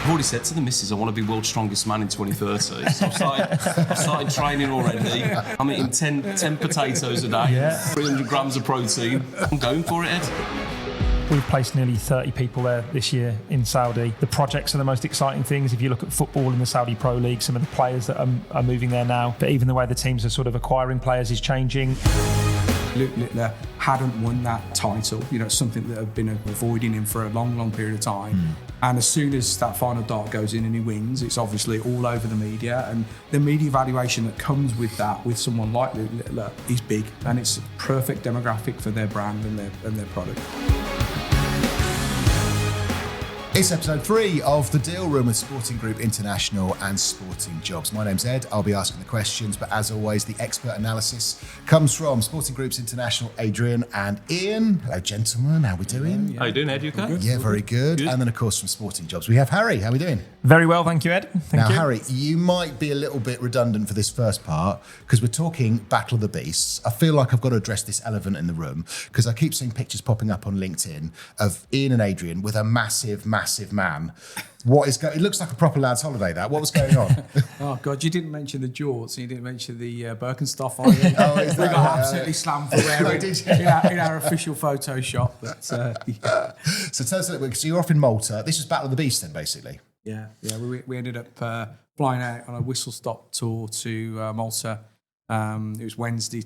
I've already said to the missus I want to be world's strongest man in 2030. So I've started training already. I'm eating 10 potatoes a day, 300 grams of protein. I'm going for it, Ed. We've placed nearly 30 people there this year in Saudi. The projects are the most exciting things. If you look at football in the Saudi Pro League, some of the players that are moving there now, but even the way the teams are sort of acquiring players is changing. Luke Littler hadn't won that title. It's something that had been avoiding him for a long, long period of time. And as soon as that final dart goes in and he wins, it's obviously all over the media. And the media valuation that comes with that, with someone like Luke Littler, is big. And it's a perfect demographic for their brand and their product. It's episode 3 of The Deal Room with Sporting Group International and Sporting Jobs. My name's Ed. I'll be asking the questions, but as always, the expert analysis comes from Sporting Groups International, Adrian and Ian. Hello, gentlemen. How are we doing? How you doing, Ed? You okay? Yeah, very good. And then, of course, from Sporting Jobs, we have Harry. How are we doing? Very well, thank you, Ed. Thank you. Harry, you might be a little bit redundant for this first part because we're talking Battle of the Beasts. I feel like I've got to address this elephant in the room because I keep seeing pictures popping up on LinkedIn of Ian and Adrian with a massive man. What is going? It looks like a proper lads' holiday. That. What was going on? Oh God, you didn't mention the G.O.A.T, you didn't mention the Birkenstock either. Oh, is we that, got absolutely slammed for wearing in our official photo shop. But, yeah. So tell us a little bit. So you're off in Malta. This was Battle of the Beasts then, basically. Yeah. We ended up flying out on a whistle-stop tour to Malta. It was Wednesday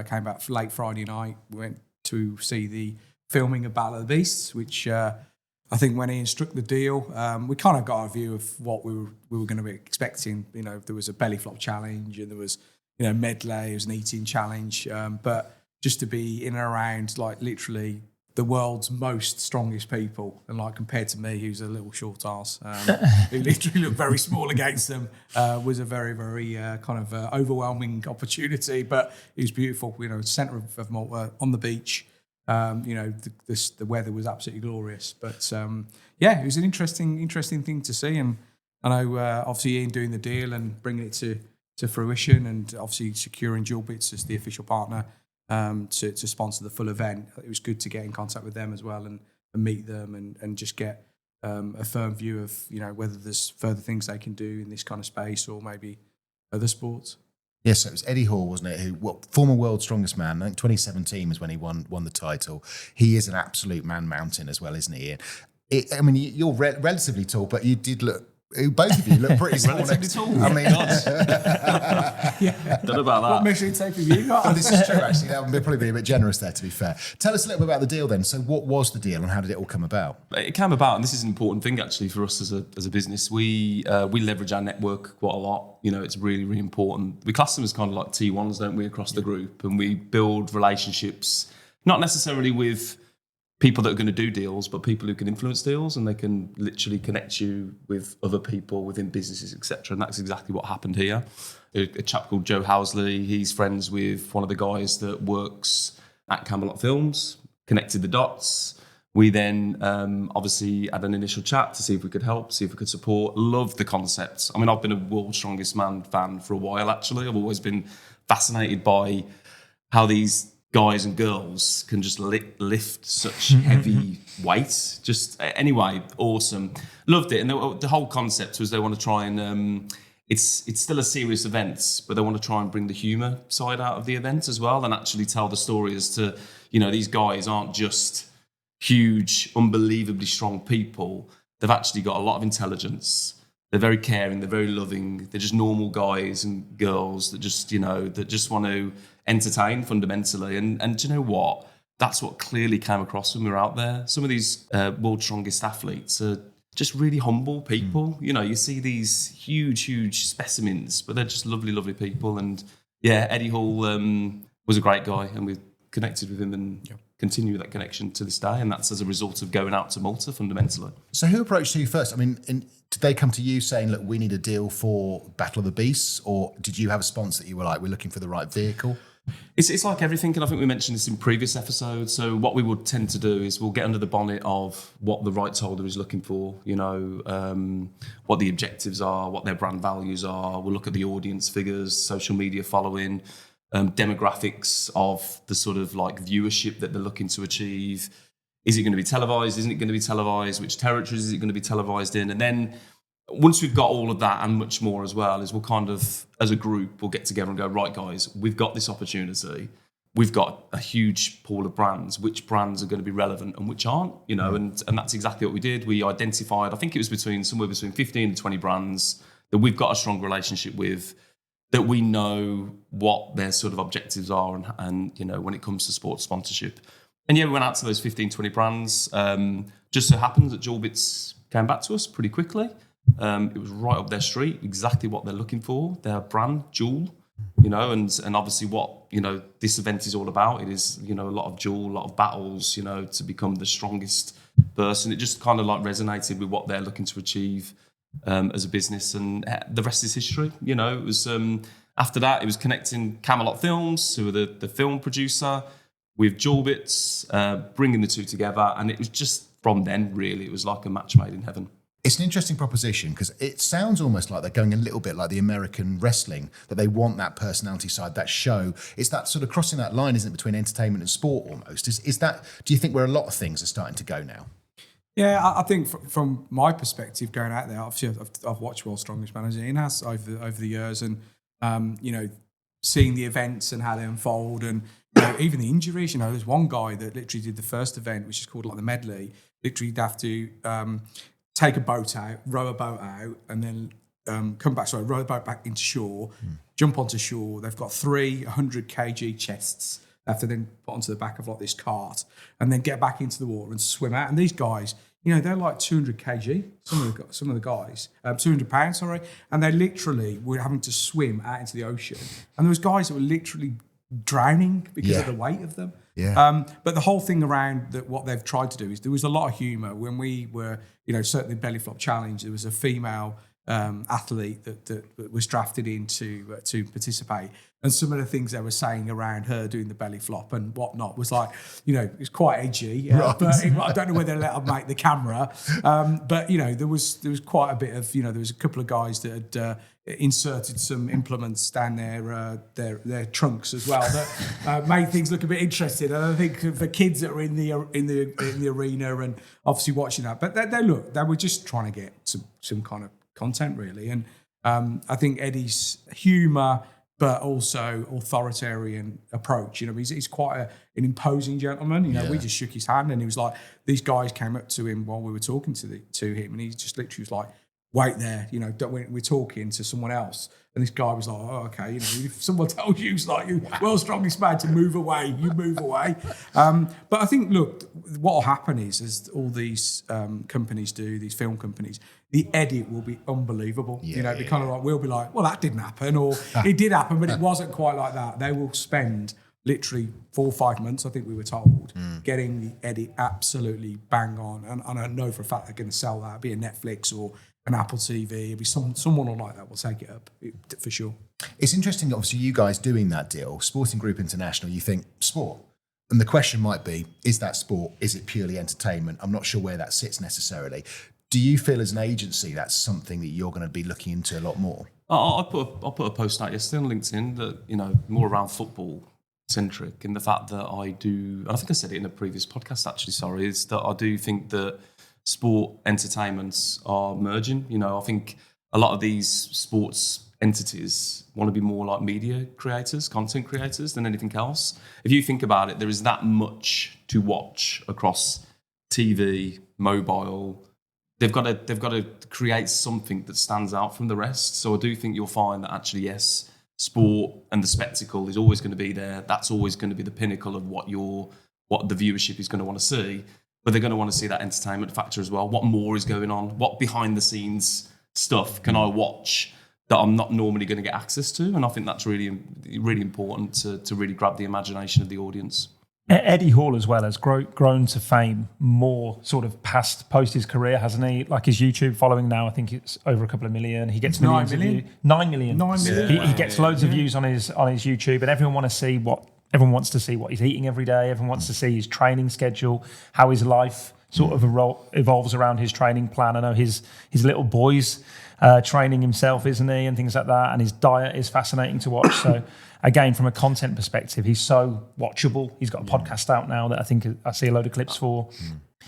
came back late Friday night. We went to see the filming of Battle of the Beasts, which I think when Ian struck the deal, we kind of got a view of what we were going to be expecting. There was a belly flop challenge and there was, medley, there was an eating challenge. But just to be in and around, like, literally the world's most strongest people, and like compared to me, who's a little short arse, who literally looked very small against them, was a very, very kind of overwhelming opportunity. But it was beautiful, centre of Malta, on the beach. The weather was absolutely glorious. But it was an interesting thing to see. And I know obviously Ian doing the deal and bringing it to fruition, and obviously securing G.O.A.T as the official partner to sponsor the full event. It was good to get in contact with them as well and meet them and just get a firm view of whether there's further things they can do in this kind of space or maybe other sports. Yes, so it was Eddie Hall, wasn't it? Former world's strongest man. I think 2017 was when he won the title. He is an absolute man mountain as well, isn't he? You're relatively tall, but you did look. Both of you look pretty small. Relatively tall. I mean, don't know about that. What measuring tape have you got? This is true, actually. That would probably be a bit generous there, to be fair. Tell us a little bit about the deal then. So what was the deal and how did it all come about? It came about, and this is an important thing actually for us as a business. We leverage our network quite a lot. It's really, really important. We class them as kind of like T1s, don't we, across the group, and we build relationships, not necessarily with people that are going to do deals, but people who can influence deals, and they can literally connect you with other people within businesses, etc. And that's exactly what happened here. A chap called Joe Housley, he's friends with one of the guys that works at Camelot Films, connected the dots. We then obviously had an initial chat to see if we could help, see if we could support. Loved the concept. I've been a World's Strongest Man fan for a while, actually. I've always been fascinated by how these guys and girls can just lift such heavy weight. Anyway, awesome. Loved it. And the whole concept was they want to try and, it's still a serious event, but they want to try and bring the humour side out of the event as well and actually tell the story as to, these guys aren't just huge, unbelievably strong people. They've actually got a lot of intelligence. They're very caring. They're very loving. They're just normal guys and girls that just want to entertain fundamentally. And do you know what? That's what clearly came across when we were out there. Some of these world's strongest athletes are just really humble people. You see these huge specimens, but they're just lovely, lovely people. And yeah, Eddie Hall was a great guy, and we've connected with him and continue that connection to this day. And that's as a result of going out to Malta fundamentally. So who approached you first? Did they come to you saying, look, we need a deal for Battle of the Beasts? Or did you have a sponsor that you were like, we're looking for the right vehicle? It's like everything, and I think we mentioned this in previous episodes. So what we would tend to do is we'll get under the bonnet of what the rights holder is looking for, what the objectives are, what their brand values are. We'll look at the audience figures, social media following, demographics of the sort of like viewership that they're looking to achieve. Is it going to be televised? Isn't it going to be televised? Which territories is it going to be televised in? And then once we've got all of that and much more as well, is we'll kind of, as a group, we'll get together and go, right, guys, we've got this opportunity. We've got a huge pool of brands. Which brands are going to be relevant and which aren't? You know, and that's exactly what we did. We identified, I think it was somewhere between 15 and 20 brands that we've got a strong relationship with, that we know what their sort of objectives are and you know, when it comes to sports sponsorship. And yeah, we went out to those 15, 20 brands. Just so happens that G.O.A.T came back to us pretty quickly. It was right up their street, exactly what they're looking for. Their brand, Jewel, you know, and obviously what, you know, this event is all about. It is, you know, a lot of Jewel, a lot of battles, you know, to become the strongest person. It just kind of like resonated with what they're looking to achieve as a business, and the rest is history. You know, it was after that, it was connecting Camelot Films, who were the film producer, with G.O.A.T, bringing the two together, and it was just from then, really, it was like a match made in heaven. It's an interesting proposition because it sounds almost like they're going a little bit like the American wrestling, that they want that personality side, that show. It's that sort of crossing that line, isn't it, between entertainment and sport almost? Is that? Do you think where a lot of things are starting to go now? Yeah, I think from my perspective, going out there, obviously I've watched World's Strongest Man as it has over the years, and you know, seeing the events and how they unfold, and you know, even the injuries. You know, there's one guy that literally did the first event, which is called like the medley. Literally, you'd have to take a boat out, row a boat out, and then row the boat back into shore, jump onto shore. They've got 300 kg chests. They have to then put onto the back of like this cart and then get back into the water and swim out. And these guys, you know, they're like 200 kg, some of the guys, 200 pounds, sorry. And they literally were having to swim out into the ocean. And there was guys that were literally drowning because of the weight of them. Yeah. But the whole thing around what they've tried to do is there was a lot of humour. When we were, you know, certainly Belly Flop Challenge, there was a female athlete that was drafted in to participate. And some of the things they were saying around her doing the belly flop and whatnot was like, you know, it's quite edgy. Right. But I don't know whether they let her make the camera. But, you know, there was quite a bit of, you know, there was a couple of guys that had inserted some implements down their trunks as well that made things look a bit interesting. And I think for kids that are in the arena and obviously watching that, but they were just trying to get some kind of content really. And I think Eddie's humour, but also authoritarian approach. You know, he's quite an imposing gentleman. You know, we just shook his hand and he was like, these guys came up to him while we were talking to him, and he just literally was like, wait there, you know, we're talking to someone else. And this guy was like, oh, okay, you know, if someone tells you, it's like, you world's strongest man, to move away, you move away. But I think, look, what will happen is, as all these companies do, these film companies, the edit will be unbelievable. You know, kind of like, we'll be like, well, that didn't happen, or it did happen, but it wasn't quite like that. They will spend literally 4 or 5 months, I think we were told, getting the edit absolutely bang on. And I know for a fact they're going to sell that, be a Netflix or an Apple TV. It'll be someone like that will take it up for sure. It's interesting, obviously, you guys doing that deal, Sporting Group International, you think sport. And the question might be, is that sport? Is it purely entertainment? I'm not sure where that sits necessarily. Do you feel as an agency that's something that you're going to be looking into a lot more? I put a post out yesterday on LinkedIn that, you know, more around football centric, in the fact that I do, and I think I said it in a previous podcast actually, sorry, is that I do think that sport entertainments are merging. You know, I think a lot of these sports entities want to be more like media creators, content creators than anything else. If you think about it, there is that much to watch across TV, mobile. They've got to create something that stands out from the rest. So I do think you'll find that actually, yes, sport and the spectacle is always going to be there. That's always going to be the pinnacle of what the viewership is going to want to see. But they're going to want to see that entertainment factor as well. What more is going on? What behind the scenes stuff can I watch that I'm not normally going to get access to? And I think that's really, really important to really grab the imagination of the audience. Eddie Hall as well has grown to fame more sort of post his career, hasn't he? Like his YouTube following now, I think it's over a couple of million. He gets millions of views. 9 million. 9 million. He gets loads of views on his YouTube, and everyone wants to see what he's eating every day. Everyone wants to see his training schedule, how his life sort of evolves around his training plan. I know his little boy's training himself, isn't he, and things like that. And his diet is fascinating to watch. So again, from a content perspective, he's so watchable. He's got a podcast out now that I think I see a load of clips for.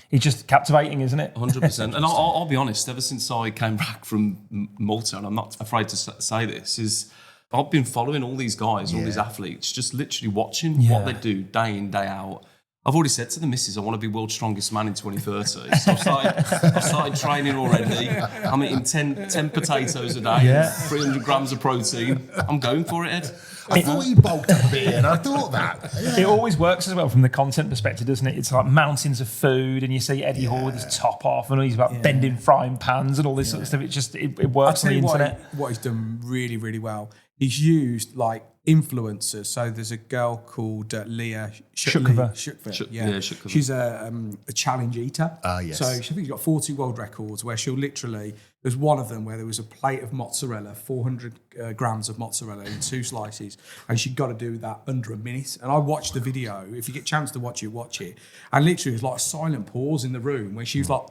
He's just captivating, isn't it? 100%. And I'll be honest, ever since I came back from Malta, and I'm not afraid to say this, is I've been following all these guys, all these athletes, just literally watching what they do day in, day out. I've already said to the missus, I want to be world's strongest man in 2030. So I've started training already. I'm eating 10 potatoes a day, 300 grams of protein. I'm going for it, Ed. I thought you bulked up a bit, and I thought that. Yeah. It always works as well from the content perspective, doesn't it? It's like mountains of food, and you see Eddie Hall with his top off, and he's about bending frying pans and all this sort of stuff. It works on the internet. What he's done really, really well, he's used like influencers. So there's a girl called Leah Shukova. Shukova. She's a challenge eater. Yes. So I think she's got 40 world records where she'll literally, there's one of them where there was a plate of mozzarella, 400 grams of mozzarella in 2 slices, and she'd got to do that under a minute. And I watched the video. If you get a chance to watch it. And literally it was like a silent pause in the room where she was like,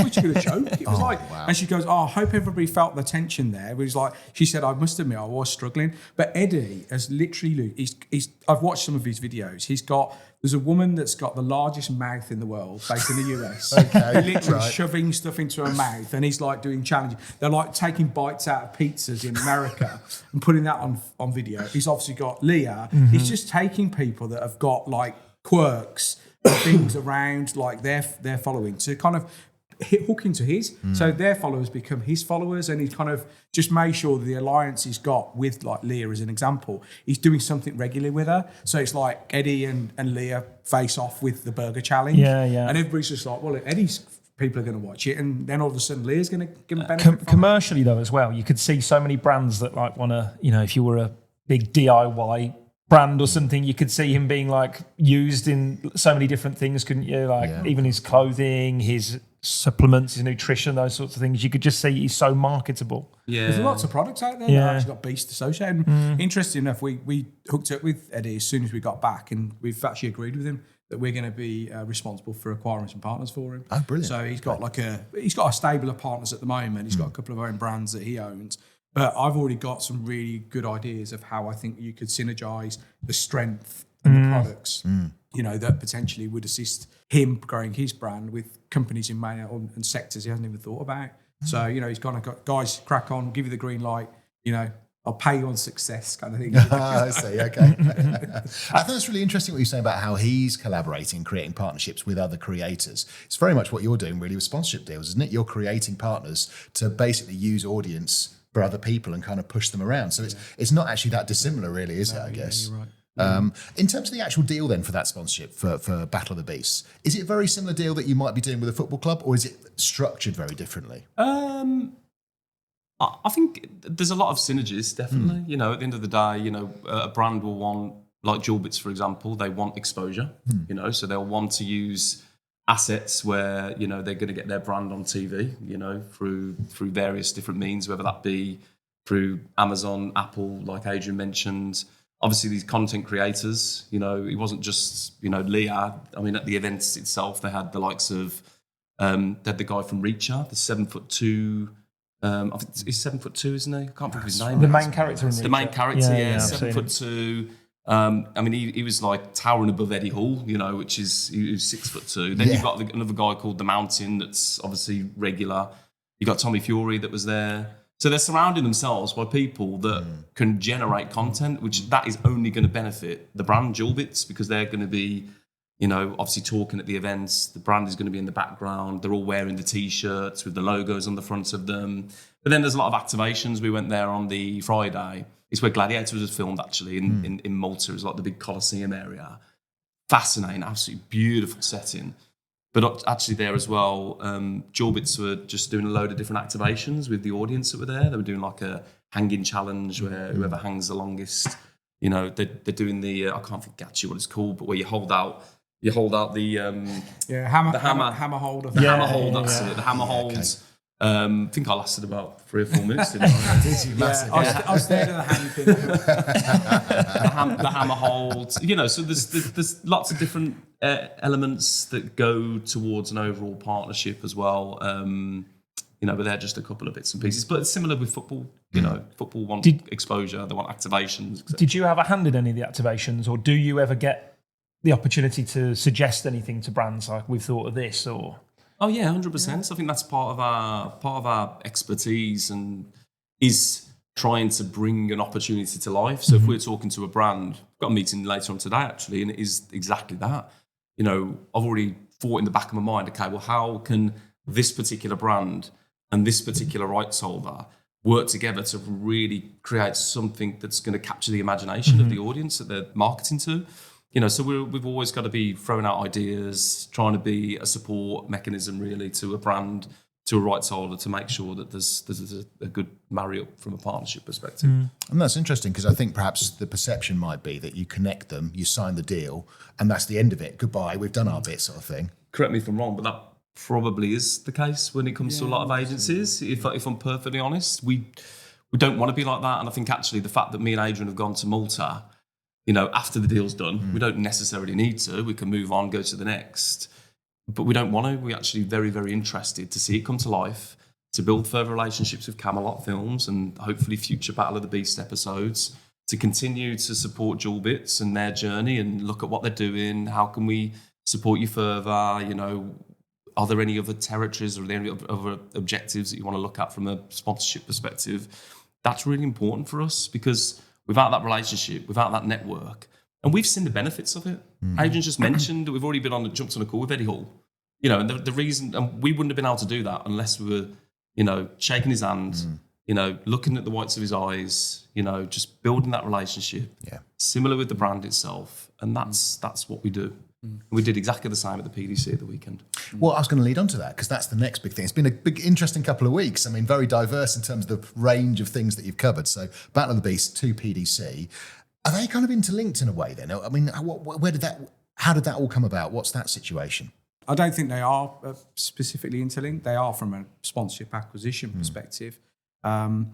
which going to choke. It was wow. And she goes, I hope everybody felt the tension there. It was like, she said, I must admit, I was struggling. But Eddie has literally, I've watched some of his videos. There's a woman that's got the largest mouth in the world, based in the US. Literally shoving stuff into her mouth, and he's like doing challenges. They're like taking bites out of pizzas in America and putting that on video. He's obviously got Leah. He's just taking people that have got like quirks, things around like their following to kind of hook into his. So their followers become his followers, and he's kind of just made sure that the alliance he's got with like Leah as an example, he's doing something regularly with her. So it's like Eddie and Leah face off with the burger challenge. And everybody's just like, well, Eddie's people are going to watch it, and then all of a sudden Leah's going to benefit from commercially though as well. You could see so many brands that like want to, if you were a big DIY brand or something, you could see him being like used in so many different things, couldn't you? Like even his clothing, his supplements, his nutrition, those sorts of things. You could just see he's so marketable. There's lots of products out there that actually got Beast associated. Interesting enough, we hooked up with Eddie as soon as we got back, and we've actually agreed with him that we're going to be responsible for acquiring some partners for him. Oh, brilliant! So he's got he's got a stable of partners at the moment. He's got a couple of own brands that he owns. But I've already got some really good ideas of how I think you could synergize the strength and the products, that potentially would assist him growing his brand with companies in many and sectors he hasn't even thought about. So, he's kind of got, guys, crack on, give you the green light, I'll pay you on success kind of thing. I see, okay. I think it's really interesting what you're saying about how he's collaborating, creating partnerships with other creators. It's very much what you're doing really with sponsorship deals, isn't it? You're creating partners to basically use audience for other people and kind of push them around. So it's not actually that dissimilar really, is it, I guess? You're right. In terms of the actual deal then for that sponsorship for Battle of the Beasts, is it a very similar deal that you might be doing with a football club, or is it structured very differently? I think there's a lot of synergies, definitely. At the end of the day, a brand will want, like G.O.A.T, for example, they want exposure, so they'll want to use assets where, they're going to get their brand on TV, through various different means, whether that be through Amazon, Apple, like Adrian mentioned. Obviously, these content creators, it wasn't just, Leah. I mean, at the events itself, they had the likes of, they had the guy from Reacher, the 7'2", I think he's 7'2", isn't he? I can't think of his name. The main character in Reacher. The main character, 7'2". I mean, he was like towering above Eddie Hall, which is he was 6'2". Then you've got another guy called The Mountain that's obviously regular. You got Tommy Fury that was there. So they're surrounding themselves by people that can generate content, which that is only going to benefit the brand G.O.A.T, because they're going to be, obviously talking at the events. The brand is going to be in the background. They're all wearing the T-shirts with the logos on the front of them. But then there's a lot of activations. We went there on the Friday. It's where Gladiator was filmed, actually, in Malta. It's like the big Colosseum area. Fascinating, absolutely beautiful setting. But actually there as well, G.O.A.T were just doing a load of different activations with the audience that were there. They were doing like a hanging challenge where whoever hangs the longest, they're doing the, I can't think actually what it's called, but where you hold out the hammer hold. The hammer hold, that's it. The hammer holds. I think I lasted about 3 or 4 minutes. Didn't I? Yeah, I was there to the hand thing. The hammer hold. So there's lots of different elements that go towards an overall partnership as well. But they're just a couple of bits and pieces. But it's similar with football. Football want exposure, they want activations. Etc. Did you have a hand in any of the activations, or do you ever get the opportunity to suggest anything to brands like we've thought of this? Or oh yeah, 100%. I think that's part of our expertise and is trying to bring an opportunity to life. So if we're talking to a brand, I've got a meeting later on today actually, and it is exactly that. I've already thought in the back of my mind, okay, well, how can this particular brand and this particular rights holder work together to really create something that's going to capture the imagination of the audience that they're marketing to? So we've always got to be throwing out ideas, trying to be a support mechanism really to a brand, to a rights holder, to make sure that there's a good marry up from a partnership perspective. And that's interesting because I think perhaps the perception might be that you connect them, you sign the deal, and that's the end of it. Goodbye, we've done our bit, sort of thing. Correct me if I'm wrong, but that probably is the case when it comes to a lot of agencies. If I'm perfectly honest, we don't want to be like that. And I think actually the fact that me and Adrian have gone to Malta, after the deal's done, we don't necessarily need to. We can move on, go to the next. But we don't want to. We're actually very, very interested to see it come to life, to build further relationships with Camelot Films and hopefully future Battle of the Beast episodes, to continue to support Jewel Bits and their journey and look at what they're doing. How can we support you further? Are there any other territories or are there any other objectives that you want to look at from a sponsorship perspective? That's really important for us because without that relationship, without that network, and we've seen the benefits of it. Adrian just mentioned that we've already jumped on a call with Eddie Hall. And the reason, and we wouldn't have been able to do that unless we were, shaking his hand, looking at the whites of his eyes, just building that relationship. Yeah. Similar with the brand itself, and that's what we do. We did exactly the same at the PDC at the weekend. Well, I was going to lead on to that because that's the next big thing. It's been a big, interesting couple of weeks. I mean, very diverse in terms of the range of things that you've covered. So, Battle of the Beast to PDC, are they kind of interlinked in a way? Then, I mean, how did that all come about? What's that situation? I don't think they are specifically interlinked. They are from a sponsorship acquisition perspective. I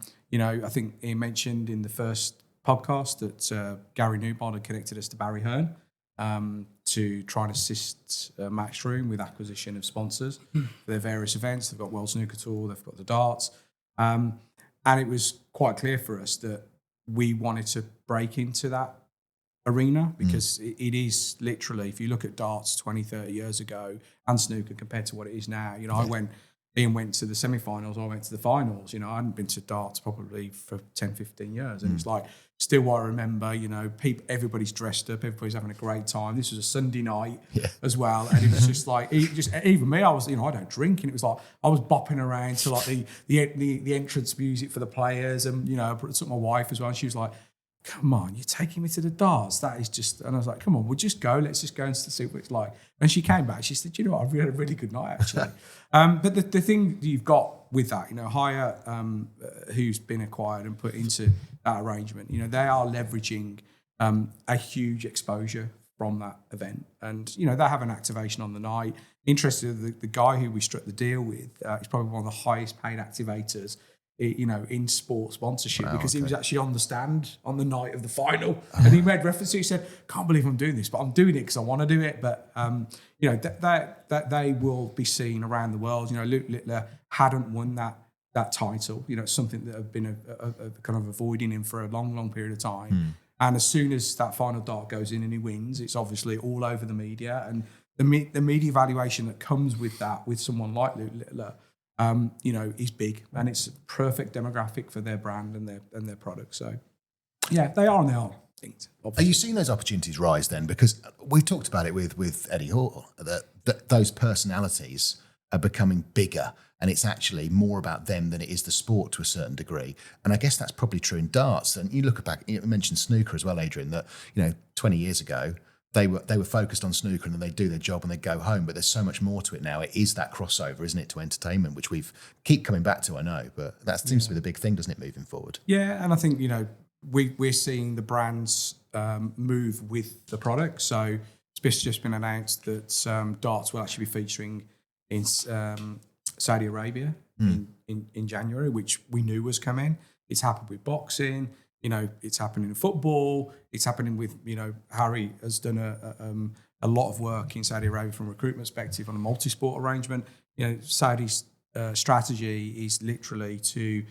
think Ian mentioned in the first podcast that Gary Newbond had connected us to Barry Hearn. To try and assist Matchroom with acquisition of sponsors for their various events. They've got World Snooker Tour, they've got the darts. And it was quite clear for us that we wanted to break into that arena because it is literally, if you look at darts 20, 30 years ago and snooker compared to what it is now, Ian went to the semi-finals, I went to the finals. I hadn't been to darts probably for 10, 15 years. And it's like, still what I remember, everybody's dressed up, everybody's having a great time. This was a Sunday night as well. And it was just like, even me, I was, I don't drink. And it was like, I was bopping around to like the entrance music for the players. And, I took my wife as well. And she was like, come on, you're taking me to the darts. That is just, and I was like, come on, we'll just go. Let's just go and see what it's like. And she came back. She said, what? I had a really good night, actually. But the thing that you've got with that, Hire, who's been acquired and put into that arrangement, they are leveraging a huge exposure from that event. And, they have an activation on the night. Interestingly, the guy who we struck the deal with is probably one of the highest paid activators in sports sponsorship because he was actually on the stand on the night of the final and he made reference to it. He said, can't believe I'm doing this, but I'm doing it because I want to do it. But, that they will be seen around the world. Luke Littler hadn't won that title. It's something that had been a kind of avoiding him for a long, long period of time. And as soon as that final dart goes in and he wins, it's obviously all over the media. And the media valuation that comes with that, with someone like Luke Littler, is big, and it's a perfect demographic for their brand and their product. So, yeah, they are and they are linked. Are you seeing those opportunities rise then? Because we talked about it with Eddie Hall, that those personalities are becoming bigger, and it's actually more about them than it is the sport to a certain degree. And I guess that's probably true in darts. And you look back, you mentioned snooker as well, Adrian. That 20 years ago. They were focused on snooker and then they do their job and they go home. But there's so much more to it now. It is that crossover, isn't it, to entertainment, which we've keep coming back to, I know. But that seems to be the big thing, doesn't it, moving forward? Yeah, and I think, we're seeing the brands move with the product. So it's just been announced that darts will actually be featuring in Saudi Arabia in January, which we knew was coming. It's happened with boxing. It's happening in football. It's happening with, Harry has done a lot of work in Saudi Arabia from a recruitment perspective on a multi-sport arrangement. Saudi's strategy is literally to,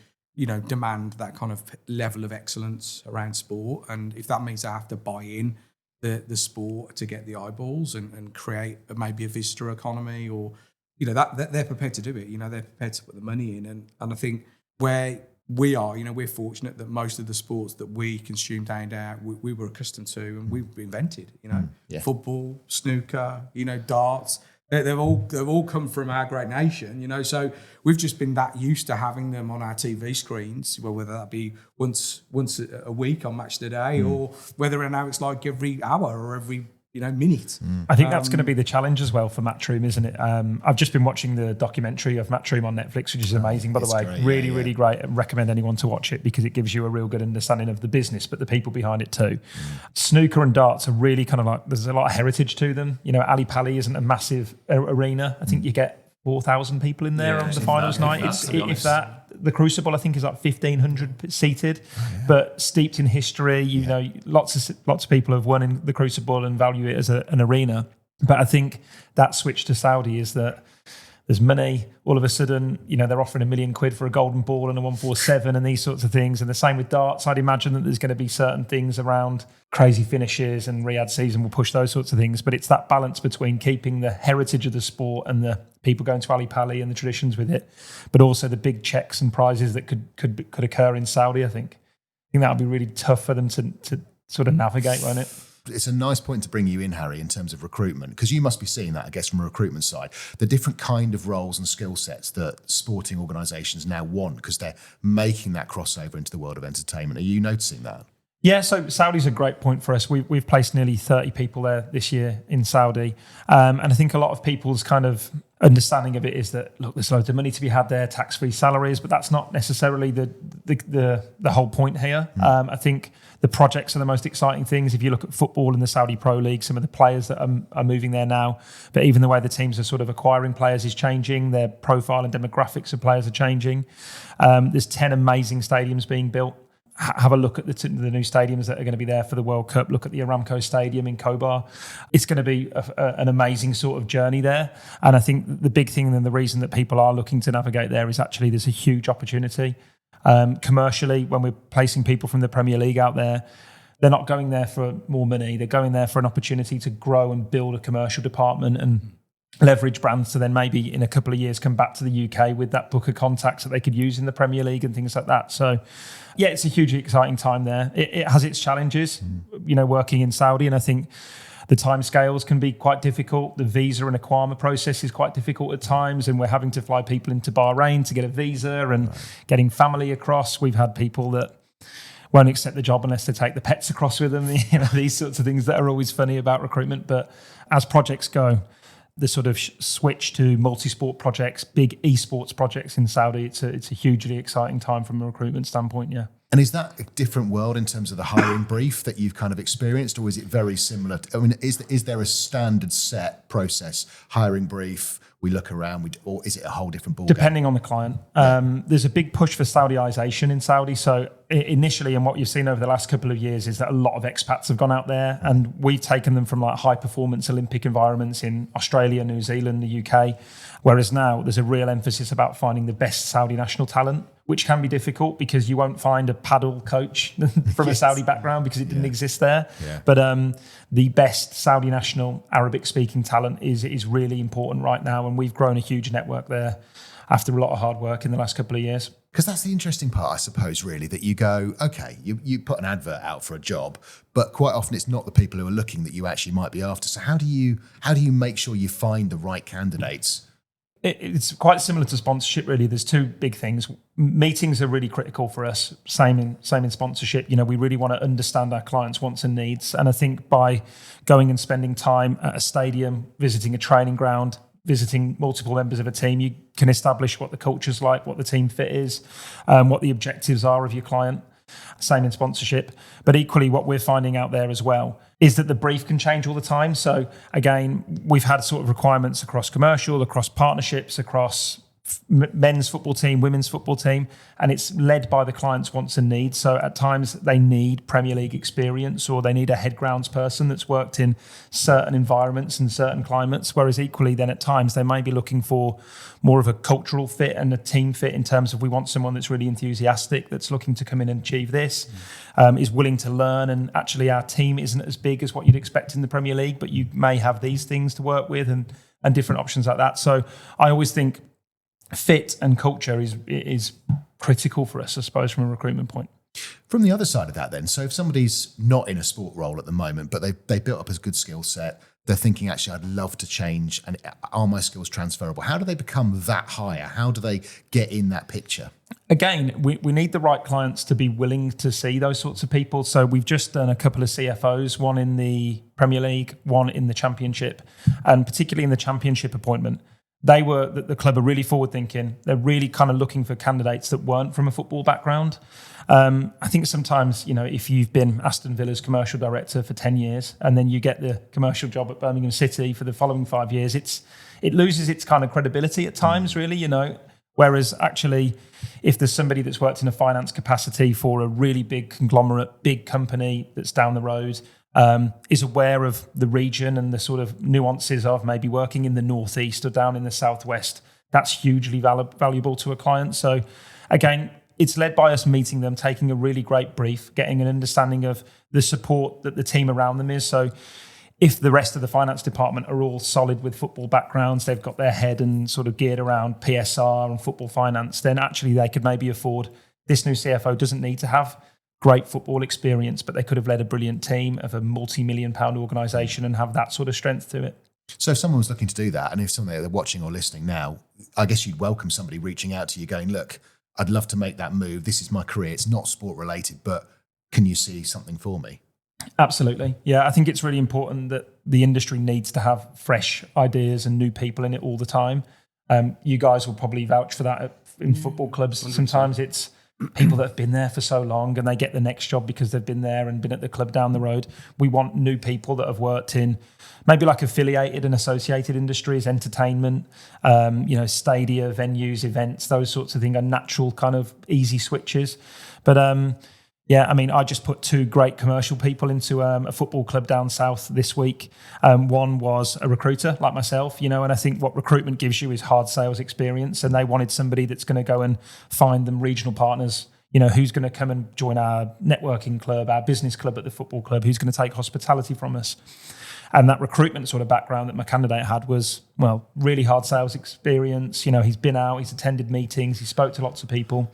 demand that kind of level of excellence around sport. And if that means they have to buy in the sport to get the eyeballs and create maybe a visitor economy, or, that they're prepared to do it. They're prepared to put the money in. And I think where we are, we're fortunate that most of the sports that we consume day in, day out, we were accustomed to and we've invented, football, snooker, darts. They've all come from our great nation, so we've just been that used to having them on our TV screens, whether that be once a week on Match Today, or whether now it's like every hour or every minute. I think that's going to be the challenge as well for Matchroom, isn't it? I've just been watching the documentary of Matchroom on Netflix, which is amazing, by the way. Great, really great. I recommend anyone to watch it because it gives you a real good understanding of the business, but the people behind it too. Snooker and darts are really kind of like, there's a lot of heritage to them. Ali Pali isn't a massive arena. I think you get 4,000 people in there on the finals night. If that. The Crucible, I think, is like 1,500 seated, but steeped in history. Lots of people have won in the Crucible and value it as an arena. But I think that switch to Saudi is that there's money. All of a sudden, they're offering £1 million for a golden ball and a 147 and these sorts of things. And the same with darts. I'd imagine that there's going to be certain things around crazy finishes, and Riyadh season will push those sorts of things. But it's that balance between keeping the heritage of the sport and the people going to Ali Pali and the traditions with it, but also the big checks and prizes that could occur in Saudi. I think that would be really tough for them to sort of navigate, won't it? It's a nice point to bring you in, Harry, in terms of recruitment, because you must be seeing that, I guess, from a recruitment side, the different kind of roles and skill sets that sporting organisations now want, because they're making that crossover into the world of entertainment. Are you noticing that? Yeah, so Saudi's a great point for us. We've placed nearly 30 people there this year in Saudi. And I think a lot of people's kind of understanding of it is that, look, there's loads of money to be had there, tax-free salaries, but that's not necessarily the whole point here. I think the projects are the most exciting things. If you look at football in the Saudi Pro League, some of the players that are moving there now, but even the way the teams are sort of acquiring players is changing. Their profile and demographics of players are changing. There's 10 amazing stadiums being built. Have a look at the new stadiums that are going to be there for the World Cup. Look at the Aramco Stadium in Khobar. It's going to be an amazing sort of journey there. And I think the big thing and the reason that people are looking to navigate there is actually there's a huge opportunity. Commercially, when we're placing people from the Premier League out there, they're not going there for more money. They're going there for an opportunity to grow and build a commercial department and leverage brands to then maybe in a couple of years come back to the UK with that book of contacts that they could use in the Premier League and things like that. So, yeah, it's a hugely exciting time there. It has its challenges, working in Saudi, and I think the timescales can be quite difficult. The visa and Iqama process is quite difficult at times, and we're having to fly people into Bahrain to get a visa and getting family across. We've had people that won't accept the job unless they take the pets across with them. These sorts of things that are always funny about recruitment. But as projects go, the sort of switch to multi-sport projects, big esports projects in Saudi, it's a hugely exciting time from a recruitment standpoint, yeah. And is that a different world in terms of the hiring brief that you've kind of experienced, or is it very similar? Is there a standard set process, hiring brief, we look around, or is it a whole different ballgame? Depending on the client. There's a big push for Saudiization in Saudi. So initially, and what you've seen over the last couple of years is that a lot of expats have gone out there, and we've taken them from like high performance Olympic environments in Australia, New Zealand, the UK. Whereas now there's a real emphasis about finding the best Saudi national talent, which can be difficult because you won't find a paddle coach from a Saudi background because it didn't exist there. Yeah. But the best Saudi national Arabic speaking talent is really important right now. And we've grown a huge network there after a lot of hard work in the last couple of years. Because that's the interesting part, I suppose, really, that you go, okay, you put an advert out for a job, but quite often it's not the people who are looking that you actually might be after. So how do you make sure you find the right candidates? It's quite similar to sponsorship, really. There's two big things. Meetings are really critical for us. Same in sponsorship. We really want to understand our clients' wants and needs. And I think by going and spending time at a stadium, visiting a training ground, visiting multiple members of a team, you can establish what the culture's like, what the team fit is, what the objectives are of your client. Same in sponsorship. But equally, what we're finding out there as well is that the brief can change all the time. So again, we've had sort of requirements across commercial, across partnerships, across men's football team, women's football team, and it's led by the client's wants and needs. So at times they need Premier League experience, or they need a head grounds person that's worked in certain environments and certain climates, whereas equally then at times they may be looking for more of a cultural fit and a team fit in terms of we want someone that's really enthusiastic, that's looking to come in and achieve this, is willing to learn, and actually our team isn't as big as what you'd expect in the Premier League, but you may have these things to work with and different options like that. So I always think fit and culture is critical for us, I suppose, from a recruitment point. From the other side of that then, so if somebody's not in a sport role at the moment, but they built up a good skill set, they're thinking, actually, I'd love to change, and are my skills transferable? How do they become that hire? How do they get in that picture? Again, we need the right clients to be willing to see those sorts of people. So we've just done a couple of CFOs, one in the Premier League, one in the Championship, and particularly in the Championship appointment. The club are really forward thinking. They're really kind of looking for candidates that weren't from a football background. I think sometimes, if you've been Aston Villa's commercial director for 10 years and then you get the commercial job at Birmingham City for the following 5 years, it loses its kind of credibility at times, really, Whereas actually, if there's somebody that's worked in a finance capacity for a really big conglomerate, big company that's down the road, is aware of the region and the sort of nuances of maybe working in the northeast or down in the southwest, that's hugely valuable to a client. So again, it's led by us meeting them, taking a really great brief, getting an understanding of the support that the team around them is. So if the rest of the finance department are all solid with football backgrounds, they've got their head and sort of geared around PSR and football finance, then actually they could maybe afford, this new CFO doesn't need to have great football experience, but they could have led a brilliant team of a multi-million-pound organisation and have that sort of strength to it. So if someone was looking to do that, and if somebody they're watching or listening now, I guess you'd welcome somebody reaching out to you going, look, I'd love to make that move. This is my career. It's not sport related, but can you see something for me? Absolutely. Yeah, I think it's really important that the industry needs to have fresh ideas and new people in it all the time. You guys will probably vouch for that in football clubs. 100%. Sometimes it's people that have been there for so long and they get the next job because they've been there and been at the club down the road. We want new people that have worked in maybe like affiliated and associated industries, entertainment, stadia, venues, events, those sorts of things are natural kind of easy switches. But I just put 2 great commercial people into a football club down south this week. One was a recruiter like myself, and I think what recruitment gives you is hard sales experience, and they wanted somebody that's going to go and find them regional partners, who's going to come and join our networking club, our business club at the football club, who's going to take hospitality from us. And that recruitment sort of background that my candidate had was, really hard sales experience. He's been out, he's attended meetings, he spoke to lots of people,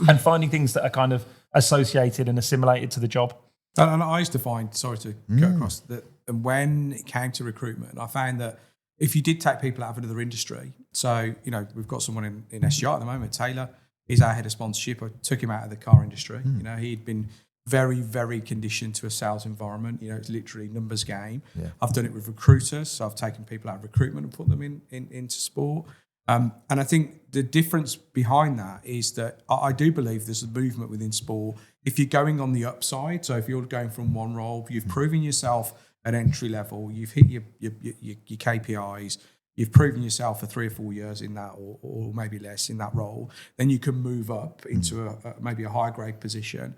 and finding things that are kind of associated and assimilated to the job. And I used to find, sorry to cut across, that when it came to recruitment, I found that if you did take people out of another industry, so, we've got someone in SGR at the moment, Taylor, he's our head of sponsorship. I took him out of the car industry. He'd been very, very conditioned to a sales environment. It's literally numbers game. Yeah. I've done it with recruiters. So I've taken people out of recruitment and put them into sport. And I think the difference behind that is that I do believe there's a movement within sport. If you're going on the upside, so if you're going from one role, you've proven yourself at entry level, you've hit your KPIs, you've proven yourself for 3 or 4 years in that, or maybe less in that role, then you can move up into maybe a higher grade position.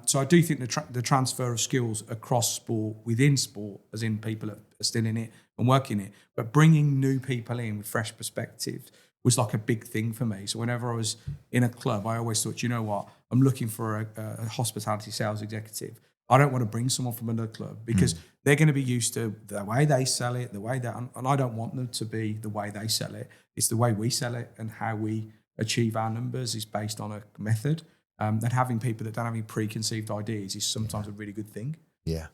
So I do think the transfer of skills across sport, within sport, as in people that are still in it and working it, but bringing new people in with fresh perspectives was like a big thing for me. So whenever I was in a club, I always thought, you know what, I'm looking for a hospitality sales executive. I don't want to bring someone from another club because they're going to be used to the way they sell it, and I don't want them to be the way they sell it. It's the way we sell it, and how we achieve our numbers is based on a method. That having people that don't have any preconceived ideas is sometimes a really good thing. Yeah.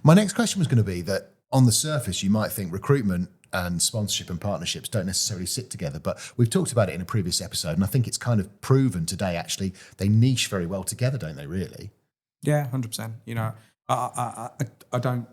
My next question was going to be that on the surface, you might think recruitment and sponsorship and partnerships don't necessarily sit together, but we've talked about it in a previous episode, and I think it's kind of proven today, actually, they niche very well together, don't they, really? Yeah, 100%. I don't,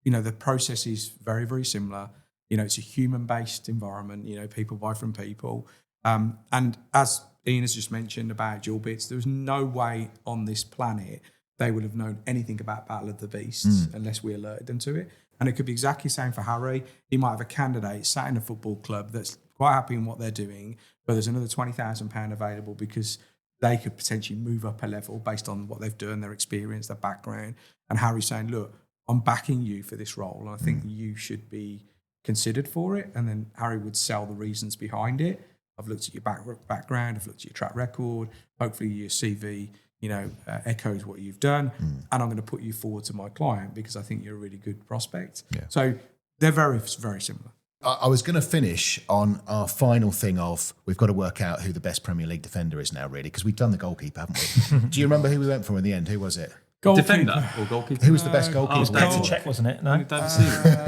the process is very, very similar. It's a human-based environment. People buy from people. And as Ian has just mentioned about Dual Bits, there was no way on this planet they would have known anything about Battle of the Beasts unless we alerted them to it. And it could be exactly the same for Harry. He might have a candidate sat in a football club that's quite happy in what they're doing, but there's another £20,000 available because they could potentially move up a level based on what they've done, their experience, their background. And Harry's saying, look, I'm backing you for this role, and I think you should be considered for it. And then Harry would sell the reasons behind it. I've looked at your background, I've looked at your track record, hopefully your CV, echoes what you've done, and I'm going to put you forward to my client because I think you're a really good prospect. Yeah. So they're very, very similar. I was going to finish on our final thing of we've got to work out who the best Premier League defender is now, really, because we've done the goalkeeper, haven't we? Do you remember who we went for in the end? Who was it? Defender or goalkeeper? Who was the best goalkeeper? It was David Check, wasn't it? No, David Seaman.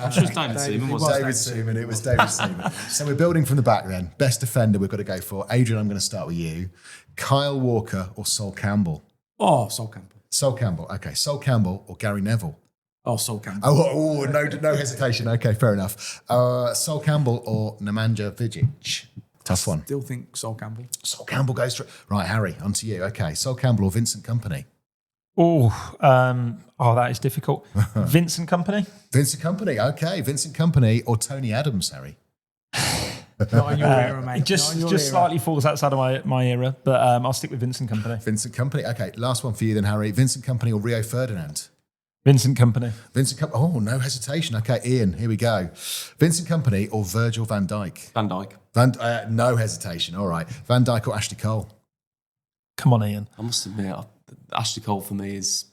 I'm sure it's David Seaman. It was David Seaman. So we're building from the back then. Best defender we've got to go for. Adrian, I'm going to start with you. Kyle Walker or Sol Campbell? Oh, Sol Campbell. Sol Campbell. Okay, Sol Campbell or Gary Neville? Oh, Sol Campbell. Oh, no hesitation. Okay, fair enough. Sol Campbell or Nemanja Vidic? Tough one. Still think Sol Campbell. Sol Campbell goes through. Right, Harry, on to you. Okay, Sol Campbell or Vincent Kompany? That is difficult. Vincent Kompany? Vincent Kompany, okay. Vincent Kompany or Tony Adams, Harry? Not in your era, mate. It just slightly falls outside of my era, but I'll stick with Vincent Kompany. Vincent Kompany. Okay, last one for you then, Harry. Vincent Kompany or Rio Ferdinand? Vincent Kompany. Vincent Kompany. Oh, no hesitation. Okay, Ian, here we go. Vincent Kompany or Virgil van Dijk? Van Dijk. No hesitation. All right. Van Dijk or Ashley Cole? Come on, Ian. I must admit, Ashley Cole for me is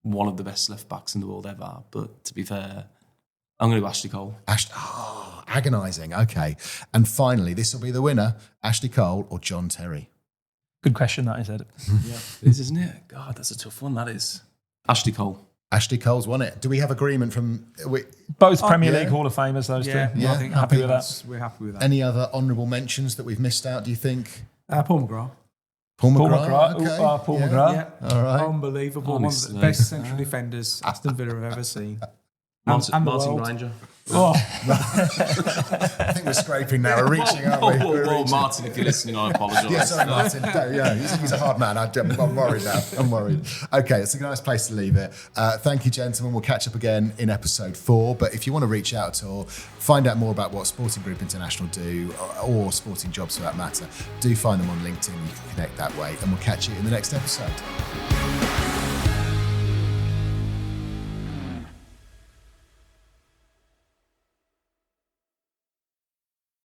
one of the best left backs in the world ever. But to be fair, I'm going to go Ashley Cole. Agonising. Okay. And finally, this will be the winner. Ashley Cole or John Terry? Good question, that is, Ed. Yeah, it is, isn't it? God, that's a tough one, that is. Ashley Cole. Ashley Cole's won it. Do we have agreement from... Both Premier League Hall of Famers, those two. Yeah, I think happy with that. We're happy with that. Any other honourable mentions that we've missed out, do you think? Paul McGrath. Paul McGrath. Okay. Paul McGrath. Yeah. All right. Unbelievable. Honestly. One of the best central defenders Aston Villa have ever seen. Martin world. Granger. Oh. I think we're scraping now. We're reaching, aren't we? We're reaching. Martin, if you're listening, I apologise. Yeah, sorry, Martin. He's a hard man. I'm worried now. I'm worried. Okay, it's a nice place to leave it. Thank you, gentlemen. We'll catch up again in episode 4. But if you want to reach out at all, find out more about what Sporting Group International do, or sporting jobs for that matter, do find them on LinkedIn. You can connect that way. And we'll catch you in the next episode.